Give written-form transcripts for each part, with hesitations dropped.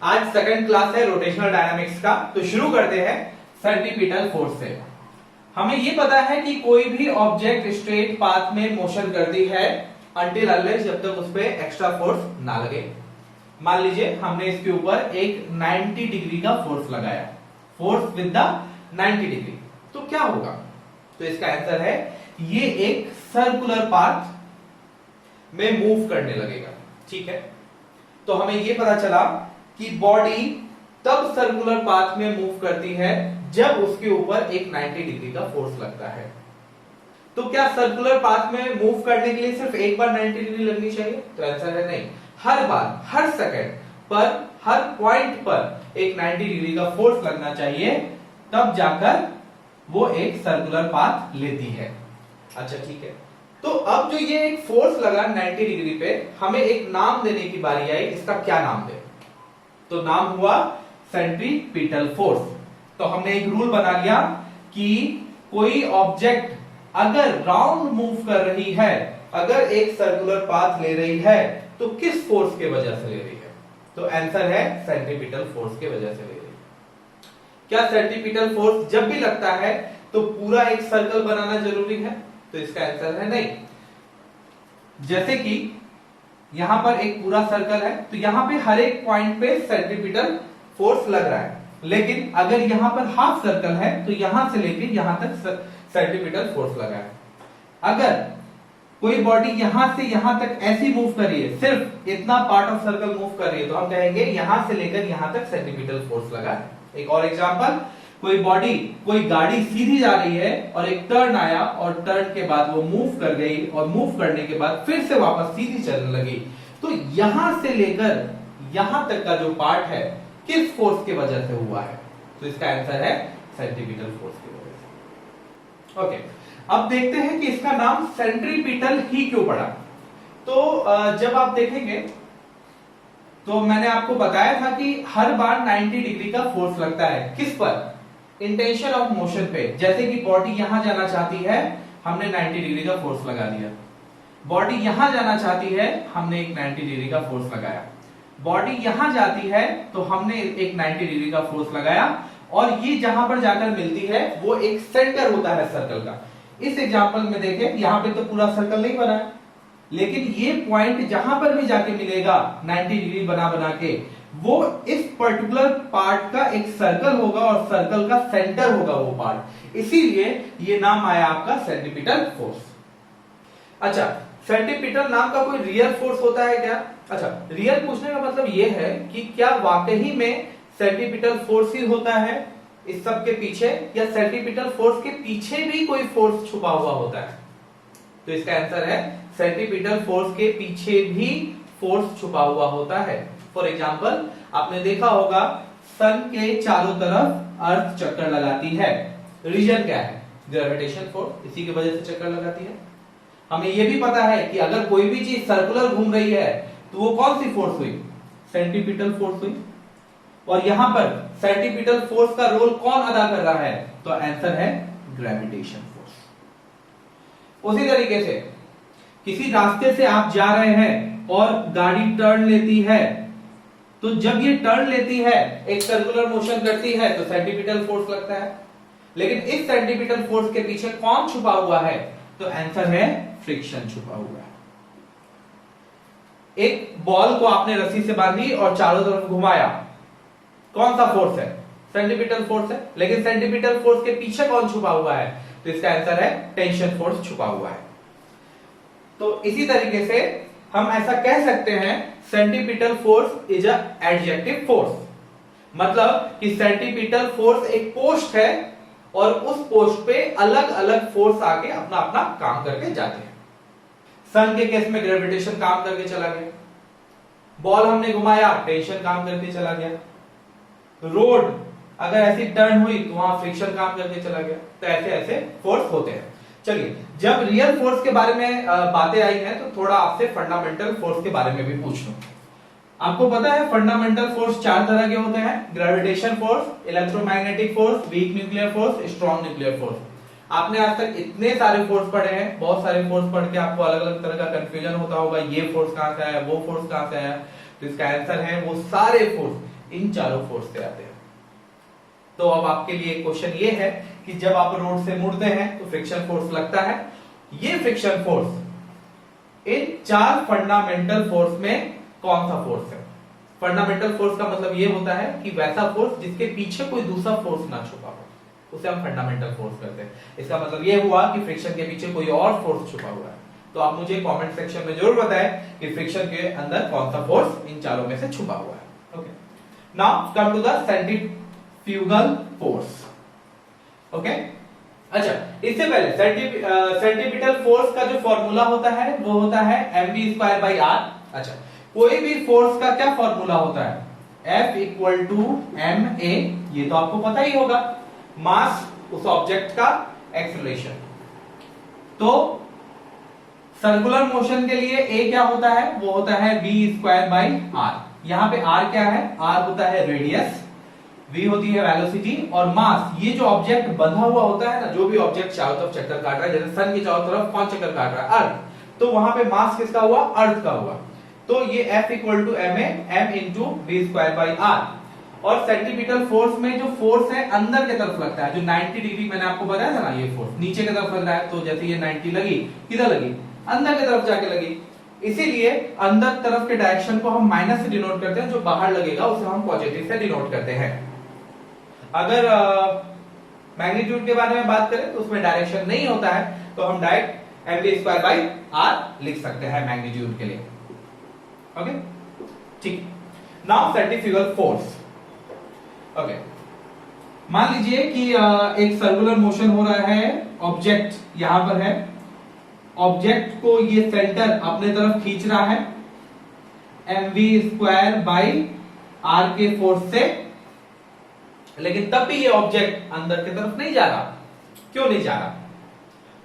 आज second class है rotational dynamics का। तो शुरू करते हैं सेंट्रीपिटल फोर्स से। हमें यह पता है कि कोई भी ऑब्जेक्ट स्ट्रेट पाथ में मोशन करती है अनटिल अनलेस जब तक उस पर एक्स्ट्रा फोर्स ना लगे। मान लीजिए हमने इसके ऊपर एक 90 डिग्री का फोर्स लगाया, फोर्स विद द 90 डिग्री, तो क्या होगा? तो इसका आंसर है ये एक सर्कुलर पाथ में मूव करने लगेगा। ठीक है, तो हमें यह पता चला कि बॉडी तब सर्कुलर पाथ में मूव करती है जब उसके ऊपर एक 90 डिग्री का फोर्स लगता है। तो क्या सर्कुलर पाथ में मूव करने के लिए सिर्फ एक बार 90 डिग्री लगनी चाहिए? तो आंसर है नहीं, हर बार, हर सेकंड पर, हर पॉइंट पर एक 90 डिग्री का फोर्स लगना चाहिए, तब जाकर वो एक सर्कुलर पाथ लेती है। अच्छा ठीक है, तो अब जो ये एक फोर्स लगा 90 डिग्री पे, हमें एक नाम देने की बारी आई। इसका क्या नाम दे? तो नाम हुआ सेंट्रीपिटल फोर्स। तो हमने एक रूल बना लिया कि कोई ऑब्जेक्ट अगर राउंड मूव कर रही है, अगर एक सर्कुलर पाथ ले रही है, तो किस फोर्स के वजह से ले रही है? तो आंसर है सेंट्रीपिटल फोर्स के वजह से ले रही है। क्या सेंट्रीपिटल फोर्स जब भी लगता है तो पूरा एक सर्कल बनाना जरूरी है? तो इसका आंसर है नहीं। जैसे कि यहां पर एक पूरा सर्कल है, तो यहां पे हर एक पॉइंट पे सेंट्रीपिटल फोर्स लग रहा है, लेकिन अगर यहां पर हाफ सर्कल है तो यहां से लेके यहां तक सेंट्रीपिटल फोर्स लगा है। अगर कोई बॉडी यहां से यहां तक ऐसी मूव कर रही है, सिर्फ इतना पार्ट ऑफ सर्कल मूव कर रही है, तो हम कहेंगे यहां से लेकर यहां तक सेंट्रीपिटल फोर्स लगा है। एक और एग्जांपल, कोई बॉडी, कोई गाड़ी सीधी जा रही है और एक टर्न आया और टर्न के बाद वो मूव कर गई और मूव करने के बाद फिर से वापस सीधी चलने लगी, तो यहां से लेकर यहां तक का जो पार्ट है किस फोर्स की वजह से हुआ है? तो इसका आंसर है सेंट्रीपिटल फोर्स की वजह से। ओके, अब देखते हैं कि इसका नाम सेंट्रीपिटल ही क्यों पड़ा। तो जब आप देखेंगे तो मैंने आपको बताया था कि हर बार 90 डिग्री का फोर्स लगता है। किस पर? इंटेंशन ऑफ मोशन पे। जैसे कि बॉडी यहां जाना चाहती है, हमने 90 डिग्री का फोर्स लगा दिया। बॉडी यहां जाना चाहती है, हमने एक 90 डिग्री का फोर्स लगाया। बॉडी यहां जाती है तो हमने एक 90 डिग्री का फोर्स लगाया, और ये जहां पर जाकर मिलती है वो एक सेंटर होता है सर्कल का। इस एग्जांपल में देखें, यहां पे तो पूरा सर्कल नहीं बना है, लेकिन ये पॉइंट जहां पर भी जाके मिलेगा 90 डिग्री बना बना के, वो इस पर्टिकुलर पार्ट का एक सर्कल होगा और सर्कल का सेंटर होगा वो पार्ट। इसीलिए ये नाम आया आपका सेंट्रीपिटल फोर्स। अच्छा, सेंट्रीपिटल नाम का कोई रियल फोर्स होता है क्या? अच्छा, रियल पूछने का मतलब ये है कि क्या वाकई में सेंट्रीपिटल फोर्स ही होता है इस सब के पीछे, या सेंट्रीपिटल फोर्स के पीछे भी कोई फोर्स छुपा हुआ होता है? तो इसका आंसर है सेंट्रीपिटल फोर्स के पीछे भी फोर्स छुपा हुआ होता है। फॉर एग्जाम्पल, आपने देखा होगा सन के चारों तरफ अर्थ चक्कर लगाती है। रीजन क्या है? ग्रेविटेशन फोर्स, इसी की वजह से चक्कर लगाती है। हमें यह भी पता है कि अगर कोई भी चीज सर्कुलर घूम रही है तो वो कौन सी फोर्स हुई? सेंट्रीपिटल फोर्स हुई। और यहां पर सेंट्रीपिटल फोर्स का रोल कौन अदा कर रहा है? तो आंसर है ग्रेविटेशन फोर्स। उसी तरीके से किसी रास्ते से आप जा रहे हैं और गाड़ी टर्न लेती है, तो जब ये टर्न लेती है, एक सर्कुलर मोशन करती है, तो सेंट्रीपिटल फोर्स लगता है। लेकिन इस सेंट्रीपिटल फोर्स के पीछे कौन छुपा हुआ है? तो आंसर है फ्रिक्शन छुपा हुआ है। एक बॉल को आपने रस्सी से बांधी और चारों तरफ घुमाया, कौन सा फोर्स है? सेंट्रीपिटल फोर्स है। लेकिन सेंट्रीपिटल फोर्स के पीछे कौन छुपा हुआ है? तो इसका आंसर है टेंशन फोर्स छुपा हुआ है। तो इसी तरीके से हम ऐसा कह सकते हैं centripetal force is a adjective force. मतलब कि सेंट्रीपिटल फोर्स एक पोस्ट है और उस पोस्ट पे अलग अलग फोर्स आके अपना अपना काम करके जाते हैं। सन के केस में ग्रेविटेशन काम करके चला गया, बॉल हमने घुमाया, टेंशन काम करके चला गया, रोड अगर ऐसी टर्न हुई तो वहां फ्रिक्शन काम करके चला गया। तो ऐसे ऐसे फोर्स होते हैं। चलिए, जब रियल फोर्स के बारे में बातें आई हैं तो थोड़ा आपसे फंडामेंटल फोर्स के बारे में भी पूछ लूं। आपको पता है फंडामेंटल फोर्स 4 तरह के होते हैं: gravitation force, electromagnetic force, weak nuclear force, strong nuclear force. आपने आज तक इतने सारे फोर्स पढ़े हैं, बहुत सारे फोर्स पढ़ के आपको अलग अलग तरह का कंफ्यूजन होता होगा, ये फोर्स कहां से आया, वो फोर्स कहां से आया। तो इसका आंसर है वो सारे फोर्स इन चारों फोर्स से आते हैं। तो अब आपके लिए क्वेश्चन ये है कि जब आप रोड से मुड़ते हैं तो फ्रिक्शन फोर्स लगता है। ये फ्रिक्शन फोर्स इन चार फंडामेंटल फोर्स में कौन सा फोर्स है? फंडामेंटल फोर्स का मतलब ये होता है कि वैसा फोर्स जिसके पीछे कोई दूसरा फोर्स ना छुपा हो, उसे हम फंडामेंटल फोर्स कहते हैं। इसका मतलब ये हुआ कि फ्रिक्शन के पीछे कोई और फोर्स छुपा हुआ है। तो आप मुझे कमेंट सेक्शन में जरूर बताएं कि फ्रिक्शन के अंदर कौन सा फोर्स इन चारों में से छुपा हुआ है। Okay, now come to the centrifugal force. Okay, अच्छा, इससे पहले सेंट्रीपिटल फोर्स का जो फॉर्मूला होता है वो होता है mv²/r। अच्छा, कोई भी फोर्स का क्या फॉर्मूला होता है? F = ma, ये तो आपको पता ही होगा, मास उस ऑब्जेक्ट का एक्सेलरेशन। तो सर्कुलर मोशन के लिए A क्या होता है? वो होता है v²/r। यहां पे r क्या है? r होता है रेडियस, v होती है वेलोसिटी, और मास, ये जो ऑब्जेक्ट बंधा हुआ होता है ना, जो भी ऑब्जेक्ट चारों तरफ चक्कर काट रहा है, जैसे सन की चारों तरफ कौन चक्कर काट रहा है? अर्थ। तो वहां पे मास किसका हुआ? अर्थ का हुआ। तो ये F = ma, m × v²/r। और सेंट्रीपिटल फोर्स में जो फोर्स है अंदर की तरफ लगता है, जो 90 डिग्री मैंने आपको बताया था ना, ये फोर्स नीचे की तरफ लग रहा है। तो जैसे ये 90 लगी, किधर लगी? अंदर की तरफ जाके लगी। इसीलिए अंदर तरफ के डायरेक्शन को हम माइनस से डिनोट करते हैं, जो बाहर लगेगा उसे हम पॉजिटिव से डिनोट करते हैं। अगर मैग्नीट्यूड के बारे में बात करें तो उसमें डायरेक्शन नहीं होता है, तो हम डायरेक्ट mv²/r लिख सकते हैं मैग्नीट्यूड के लिए। ओके, ठीक। Now centrifugal force. ओके, मान लीजिए कि एक सर्कुलर मोशन हो रहा है, ऑब्जेक्ट यहां पर है, ऑब्जेक्ट को ये सेंटर अपने तरफ खींच रहा है mv²/r के फोर्स से, लेकिन तब भी ये ऑब्जेक्ट अंदर की तरफ नहीं जा रहा। क्यों नहीं जा रहा?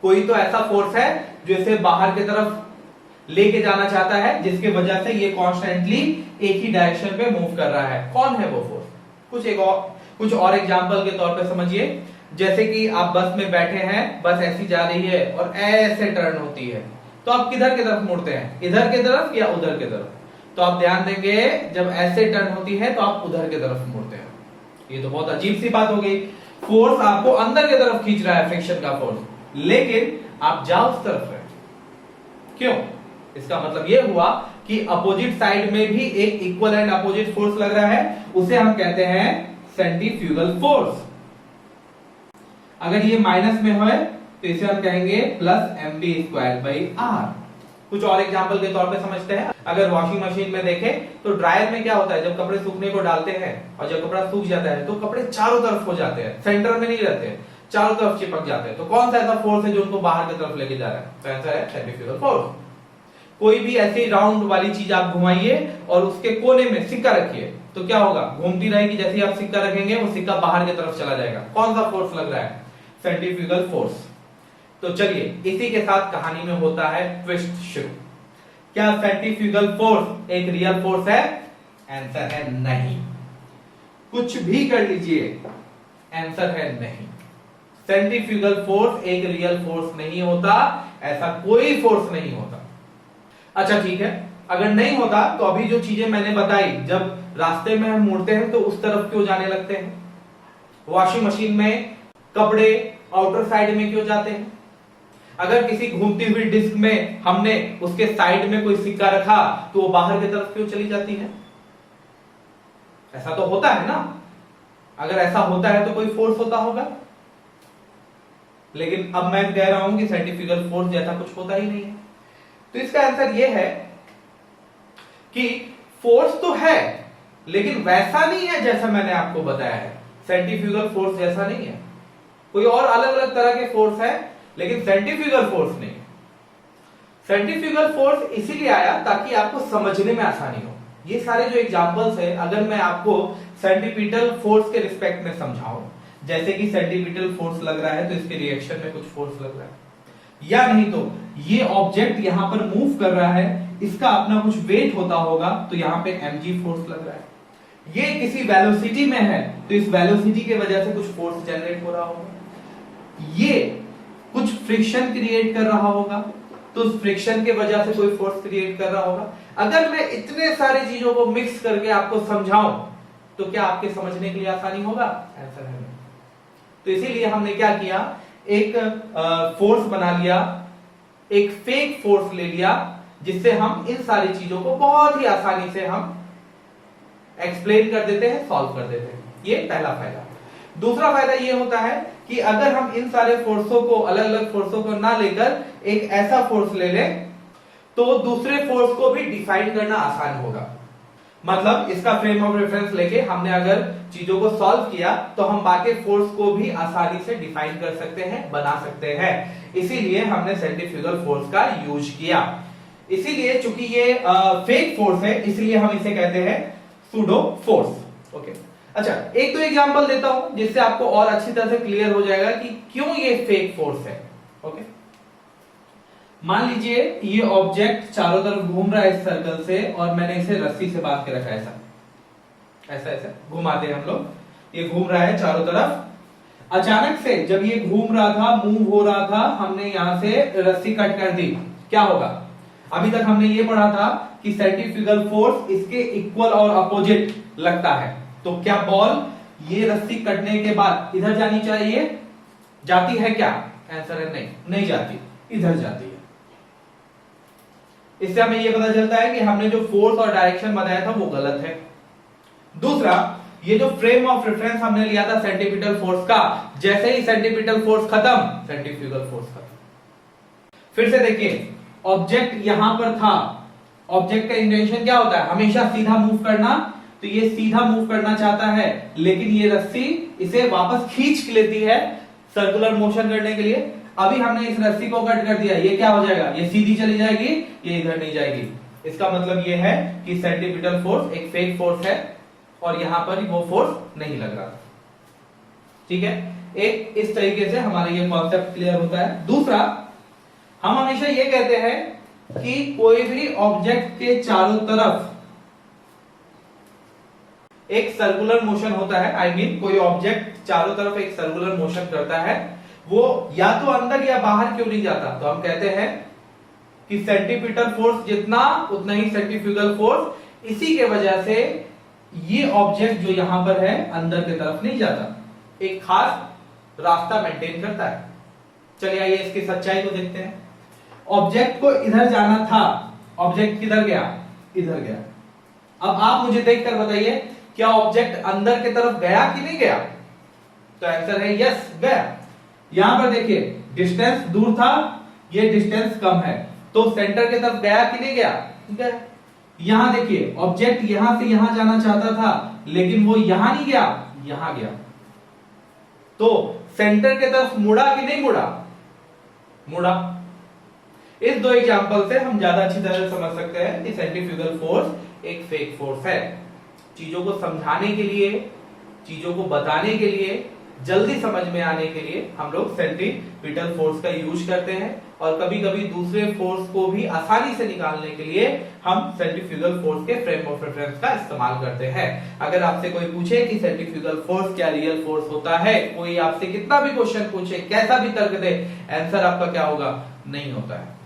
कोई तो ऐसा फोर्स है जो इसे बाहर की तरफ लेके जाना चाहता है, जिसकी वजह से ये कॉन्स्टेंटली एक ही डायरेक्शन पे मूव कर रहा है। कौन है वो फोर्स? कुछ और एग्जांपल के तौर पे समझिए। जैसे कि आप बस में बैठे हैं, बस ऐसी जा रही है और ऐसे टर्न होती है, तो आप किधर की तरफ मुड़ते हैं? इधर की तरफ या उधर की तरफ? तो आप ध्यान देंगे, जब ऐसे टर्न होती है तो आप उधर की तरफ मुड़ते हैं। ये तो बहुत अजीब सी बात हो गई। फोर्स आपको अंदर की तरफ खींच रहा है, फ्रिक्शन का फोर्स, लेकिन आप जा उस तरफ रहे। क्यों? इसका मतलब ये हुआ कि अपोजिट साइड में भी एक इक्वल एंड अपोजिट फोर्स लग रहा है, उसे हम कहते हैं सेंट्रीफ्यूगल फोर्स। अगर ये माइनस में है तो इसे हम कहेंगे +mv²/r। कुछ और एग्जांपल के तौर पे समझते हैं। अगर वॉशिंग मशीन में देखें तो ड्रायर में क्या होता है, जब कपड़े सूखने को डालते हैं और जब कपड़ा सूख जाता है तो कपड़े चारों तरफ हो जाते हैं, सेंटर में नहीं रहते, चारों तरफ चिपक जाते हैं। तो कौन सा ऐसा फोर्स है जो उनको बाहर की तरफ लेके जा रहा है? तो आंसर है सेंट्रीफ्यूगल फोर्स। कोई भी ऐसी राउंड वाली चीज आप घुमाइए और उसके कोने में सिक्का रखिए, तो क्या होगा? घूमती रहेगी, जैसे ही आप सिक्का रखेंगे वो सिक्का बाहर की तरफ चला जाएगा। कौन सा फोर्स लग रहा है? Centrifugal force. तो चलिए, इसी के साथ कहानी में होता है ट्विस्ट शुरू। क्या सेंट्रीफ्यूगल फोर्स एक रियल फोर्स है? आंसर है नहीं। कुछ भी कर लीजिए, आंसर है नहीं। सेंट्रीफ्यूगल फोर्स एक रियल फोर्स नहीं होता, ऐसा कोई फोर्स नहीं होता। अच्छा ठीक है, अगर नहीं होता तो अभी जो चीजें मैंने बताई, जब रास्ते में हम मुड़ते हैं तो उस तरफ क्यों जाने लगते हैं? वॉशिंग मशीन में कपड़े आउटर साइड में क्यों जाते हैं? अगर किसी घूमती हुई डिस्क में हमने उसके साइड में कोई सिक्का रखा तो वो बाहर की तरफ क्यों चली जाती है? ऐसा तो होता है ना। अगर ऐसा होता है तो कोई फोर्स होता होगा, लेकिन अब मैं कह रहा हूं कि सेंट्रीफ्यूगल फोर्स जैसा कुछ होता ही नहीं है। तो इसका आंसर यह है कि फोर्स तो है, लेकिन वैसा नहीं है जैसा मैंने आपको बताया है। सेंट्रीफ्यूगल फोर्स जैसा नहीं है, कोई और अलग अलग तरह के फोर्स है, लेकिन सेंट्रीफ्यूगल फोर्स नहीं। सेंट्रीफ्यूगल फोर्स इसीलिए आया ताकि आपको समझने में आसानी हो। ये सारे जो एग्जांपल्स है, अगर मैं आपको सेंट्रीपिटल फोर्स के रिस्पेक्ट में समझाऊं, जैसे कि सेंट्रीपिटल फोर्स लग रहा है तो इसके रिएक्शन में कुछ फोर्स लग रहा है, या नहीं तो ये ऑब्जेक्ट यहां पर मूव कर रहा है, इसका अपना कुछ वेट होता होगा, तो यहां पे mg फोर्स लग रहा है। ये किसी वेलोसिटी में है तो इस वेलोसिटी की वजह से कुछ फोर्स जनरेट हो रहा होगा। ये कुछ फ्रिक्शन क्रिएट कर रहा होगा तो उस फ्रिक्शन के वजह से कोई फोर्स क्रिएट कर रहा होगा। अगर मैं इतने सारी चीजों को मिक्स करके आपको समझाऊं तो क्या आपके समझने के लिए आसानी होगा? आंसर है नहीं। तो इसीलिए हमने क्या किया, एक फोर्स बना लिया, एक फेक फोर्स ले लिया, जिससे हम इन सारी चीजों को बहुत ही आसानी से हम एक्सप्लेन कर देते हैं, सॉल्व कर देते हैं। ये पहला फायदा। दूसरा फायदा ये होता है कि अगर हम इन सारे फोर्सों को, अलग अलग फोर्सों को ना लेकर एक ऐसा फोर्स ले लें तो दूसरे फोर्स को भी डिफाइन करना आसान होगा। मतलब इसका फ्रेम ऑफ रेफरेंस लेके हमने अगर चीजों को सॉल्व किया तो हम बाकी फोर्स को भी आसानी से डिफाइन कर सकते हैं, बना सकते हैं। इसीलिए हमने सेंट्रीफ्यूगल फोर्स का यूज किया। इसीलिए चूंकि ये फेक फोर्स है, इसलिए हम इसे कहते हैं सूडो फोर्स। ओके, अच्छा एक तो एग्जांपल देता हूं जिससे आपको और अच्छी तरह से क्लियर हो जाएगा कि क्यों ये फेक फोर्स है। ओके, मान लीजिए ये ऑब्जेक्ट चारों तरफ घूम रहा है इस सर्कल से, और मैंने इसे रस्सी से बांध के रखा है, ऐसा ऐसा घुमाते हैं हम लोग, ये घूम रहा है चारों तरफ। अचानक से जब ये घूम रहा था, मूव हो रहा था, हमने यहां से रस्सी कट कर दी, क्या होगा? अभी तक हमने ये पढ़ा था कि सेंट्रीफ्यूगल फोर्स इसके इक्वल और अपोजिट लगता है। तो क्या बॉल ये रस्सी कटने के बाद इधर जानी चाहिए? जाती है क्या? आंसर है नहीं, नहीं जाती, इधर जाती है। इससे हमें यह पता चलता है कि हमने जो फोर्स और डायरेक्शन बताया था वो गलत है। दूसरा, ये जो फ्रेम ऑफ रेफरेंस हमने लिया था सेंट्रीपिटल फोर्स का, जैसे ही सेंट्रीपिटल फोर्स खत्म, सेंट्रीफ्यूगल फोर्स खत्म। फिर से देखिए, ऑब्जेक्ट यहां पर था, ऑब्जेक्ट का इंटेंशन क्या होता है? हमेशा सीधा मूव करना। तो ये सीधा मूव करना चाहता है, लेकिन ये रस्सी इसे वापस खींच लेती है सर्कुलर मोशन करने के लिए। अभी हमने इस रस्सी को कट कर दिया, ये क्या हो जाएगा? ये सीधी चली जाएगी, ये इधर नहीं जाएगी। इसका मतलब ये है कि सेंट्रीपिटल फोर्स एक फेक फोर्स है और यहां पर वो फोर्स नहीं लग रहा। ठीक है, एक इस तरीके से हमारा ये कॉन्सेप्ट क्लियर होता है। दूसरा, हम हमेशा ये कहते हैं कि कोई भी ऑब्जेक्ट के चारों तरफ एक सर्कुलर मोशन होता है। आई मीन कोई ऑब्जेक्ट चारों तरफ एक सर्कुलर मोशन करता है, वो या तो अंदर या बाहर क्यों नहीं जाता? तो हम कहते हैं कि सेंट्रीपिटल फोर्स जितना उतना ही सेंट्रीफ्यूगल फोर्स, इसी के वजह से ये ऑब्जेक्ट जो यहां पर है अंदर की तरफ नहीं जाता, एक खास रास्ता मेंटेन करता है। चलिए आइए इसकी सच्चाई को देखते हैं। ऑब्जेक्ट को इधर जाना था, ऑब्जेक्ट किधर गया? इधर गया। अब आप मुझे देखकर बताइए, क्या ऑब्जेक्ट अंदर की तरफ गया कि नहीं गया? तो आंसर है यस, गया। यहां पर देखिए, डिस्टेंस दूर था, ये डिस्टेंस कम है, तो सेंटर की तरफ गया कि नहीं गया? गया। यहां देखिए, ऑब्जेक्ट यहां से यहां जाना चाहता था, लेकिन वो यहां नहीं गया, यहां गया। तो सेंटर की तरफ मुड़ा कि नहीं मुड़ा? मुड़ा। इस दो एग्जांपल से हम ज्यादा अच्छी तरह से समझ सकते हैं कि सेंट्रीफ्यूगल फोर्स एक फेक फोर्स है। चीजों को समझाने के लिए, चीजों को बताने के लिए, जल्दी समझ में आने के लिए हम लोग सेंट्रीपिटल फोर्स का यूज करते हैं, और कभी कभी दूसरे फोर्स को भी आसानी से निकालने के लिए हम सेंट्रीफ्यूगल फोर्स के फ्रेम ऑफ रेफरेंस का इस्तेमाल करते हैं। अगर आपसे कोई पूछे कि सेंट्रीफ्यूगल फोर्स क्या रियल फोर्स होता है, कोई आपसे कितना भी क्वेश्चन पूछे, कैसा भी तर्क दे, आंसर आपका क्या होगा? नहीं होता है।